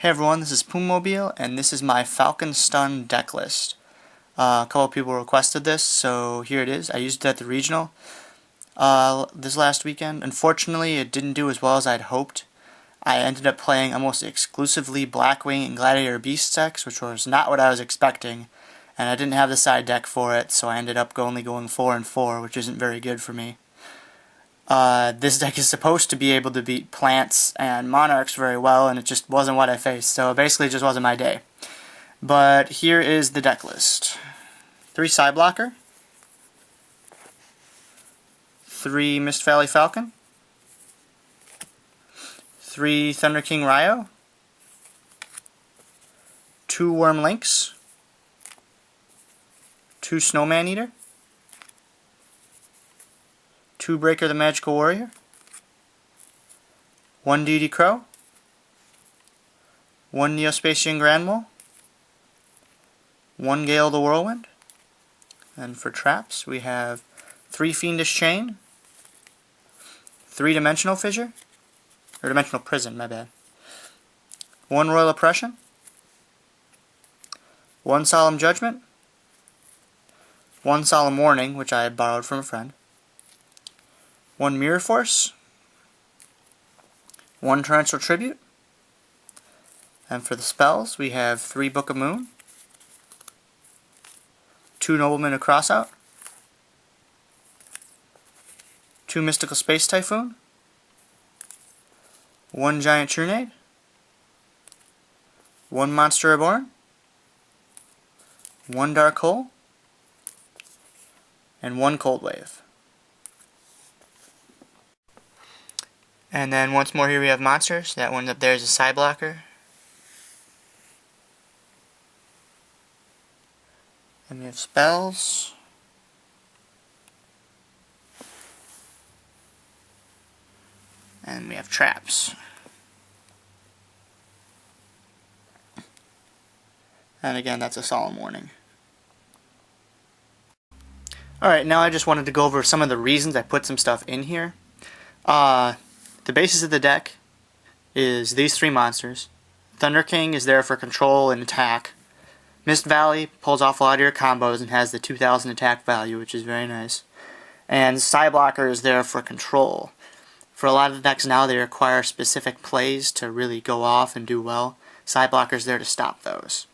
Hey everyone, this is Poommobile, and this is my Falcon Stun deck list. A couple people requested this, so here it is. I used it at the regional this last weekend. Unfortunately, it didn't do as well as I'd hoped. I ended up playing almost exclusively Blackwing and Gladiator Beast decks, which was not what I was expecting, and I didn't have the side deck for it, so I ended up only going 4 and 4, which isn't very good for me. This deck is supposed to be able to beat plants and monarchs very well, and it just wasn't what I faced, so basically it just wasn't my day. But here is the deck list. 3 Sideblocker, 3 Mist Valley Falcon, 3 Thunder King Ryo, 2 Worm Lynx, 2 Snowman Eater, 2 Breaker the Magical Warrior, 1 DD Crow, 1 Neospatian Granmole, 1 Gale the Whirlwind, and for traps we have 3 Fiendish Chain, 3 Dimensional Fissure, or Dimensional Prison, my bad, 1 Royal Oppression, 1 Solemn Judgment, 1 Solemn Warning, which I had borrowed from a friend, 1 Mirror Force, 1 Torrential Tribute, and for the spells we have 3 Book of Moon, 2 Noblemen of Crossout, 2 Mystical Space Typhoon, 1 Giant Trunade, 1 Monster Reborn, 1 Dark Hole, and 1 Cold Wave. And then once more here we have monsters. That one up there is a Sideblocker. And we have spells. And we have traps. And again, that's a Solemn Warning. Alright, now I just wanted to go over some of the reasons I put some stuff in here. The basis of the deck is these 3 monsters. Thunder King is there for control and attack. Mist Valley pulls off a lot of your combos and has the 2000 attack value, which is very nice. And Sideblocker is there for control. For a lot of the decks now, they require specific plays to really go off and do well. Sideblocker is there to stop those.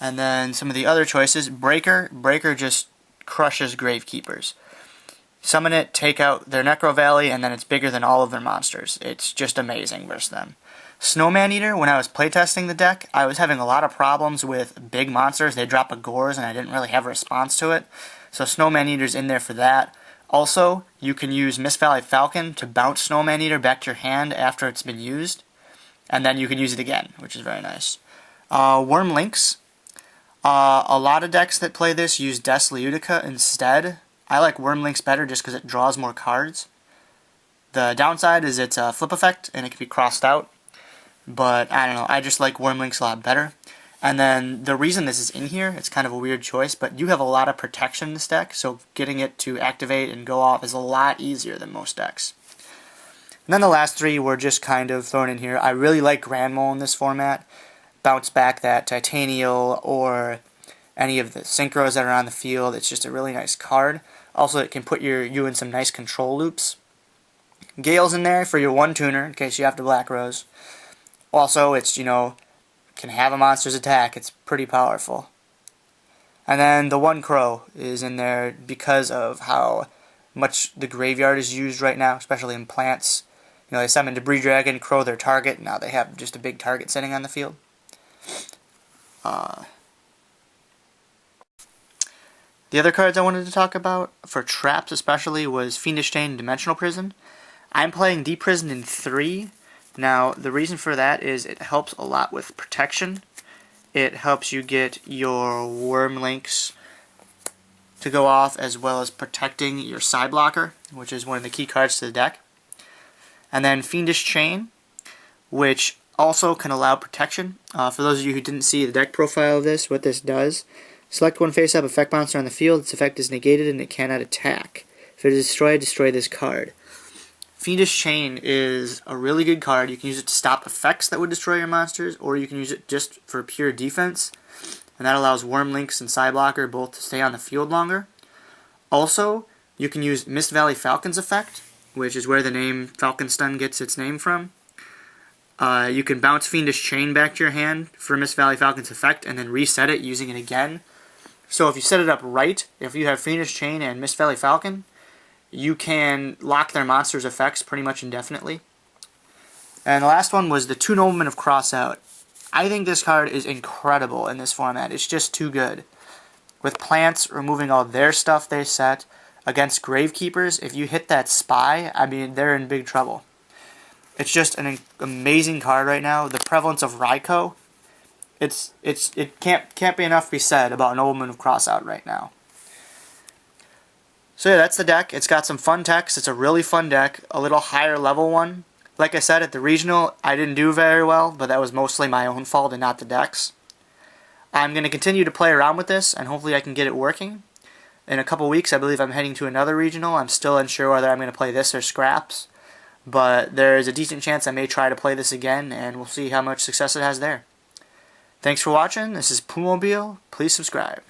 And then some of the other choices, Breaker just crushes Gravekeepers. Summon it, take out their Necro Valley, and then it's bigger than all of their monsters. It's just amazing versus them. Snowman Eater, when I was playtesting the deck, I was having a lot of problems with big monsters. They drop a Gores, and I didn't really have a response to it. So Snowman Eater's in there for that. Also, you can use Mist Valley Falcon to bounce Snowman Eater back to your hand after it's been used. And then you can use it again, which is very nice. Worm Lynx. A lot of decks that play this use Des Leutica instead. I like Worm Lynx better just because it draws more cards. The downside is it's a flip effect and it can be crossed out. But I don't know, I just like Worm Lynx a lot better. And then the reason this is in here, it's kind of a weird choice, but you have a lot of protection in this deck, so getting it to activate and go off is a lot easier than most decks. And then the last 3 were just kind of thrown in here. I really like Granmole in this format. Bounce back that Titanial or any of the synchros that are on the field. It's just a really nice card. Also, it can put you in some nice control loops. Gale's in there for your 1 tuner in case you have to Black Rose. Also, it's, can have a monster's attack. It's pretty powerful. And then the 1 Crow is in there because of how much the graveyard is used right now, especially in plants. They summon Debris Dragon, Crow their target. Now they have just a big target sitting on the field. The other cards I wanted to talk about, for traps especially, was Fiendish Chain and Dimensional Prison. I'm playing Deep Prison in 3. Now, the reason for that is it helps a lot with protection. It helps you get your Worm Lynx to go off, as well as protecting your Sideblocker, which is one of the key cards to the deck. And then Fiendish Chain, which also can allow protection. For those of you who didn't see the deck profile of this, what this does, select 1 face-up effect monster on the field, its effect is negated and it cannot attack. If it is destroyed, destroy this card. Fiendish Chain is a really good card. You can use it to stop effects that would destroy your monsters, or you can use it just for pure defense. And that allows Wormlinks and Psyblocker both to stay on the field longer. Also, you can use Mist Valley Falcon's effect, which is where the name Falcon Stun gets its name from. You can bounce Fiendish Chain back to your hand for Mist Valley Falcon's effect, and then reset it using it again. So if you set it up right, if you have Fiendish Chain and Mist Valley Falcon, you can lock their monsters' effects pretty much indefinitely. And the last one was the Two Noblemen of Crossout. I think this card is incredible in this format. It's just too good. With plants removing all their stuff they set against Gravekeepers, if you hit that Spy, I mean, they're in big trouble. It's just an amazing card right now. The prevalence of Raikou, it can't be enough to be said about Nobleman of Crossout right now. So yeah, that's the deck. It's got some fun text. It's a really fun deck, a little higher level one. Like I said, at the regional, I didn't do very well, but that was mostly my own fault and not the deck's. I'm going to continue to play around with this, and hopefully I can get it working. In a couple weeks, I believe I'm heading to another regional. I'm still unsure whether I'm going to play this or Scraps, but there is a decent chance I may try to play this again, and we'll see how much success it has there. Thanks for watching. This is Pumobile. Please subscribe.